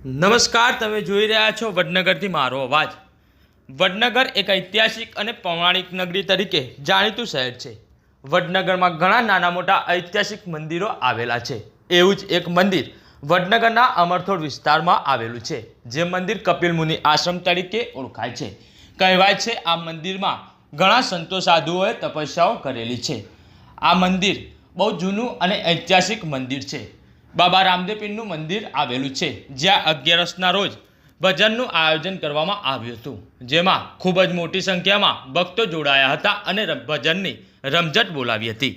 નમસ્કાર, તમે જોઈ રહ્યા છો વડનગરથી મારો અવાજ। વડનગર એક ઐતિહાસિક અને પૌરાણિક નગરી તરીકે જાણીતું શહેર છે। વડનગરમાં ઘણા નાના મોટા ઐતિહાસિક મંદિરો આવેલા છે। એવું જ એક મંદિર વડનગરના અમરથોડ વિસ્તારમાં આવેલું છે, જે મંદિર કપિલ મુનિ આશ્રમ તરીકે ઓળખાય છે। કહેવાય છે આ મંદિરમાં ઘણા સંતો સાધુઓએ તપસ્યાઓ કરેલી છે। આ મંદિર બહુ જૂનું અને ઐતિહાસિક મંદિર છે। બાબા રામદેવ પીરનું મંદિર આવેલું છે, જ્યાં 11 રોજ ભજનનું આયોજન કરવામાં આવ્યું હતું, જેમાં ખૂબ જ મોટી સંખ્યામાં ભક્તો જોડાયા હતા અને ભજનની રમઝટ બોલાવી હતી।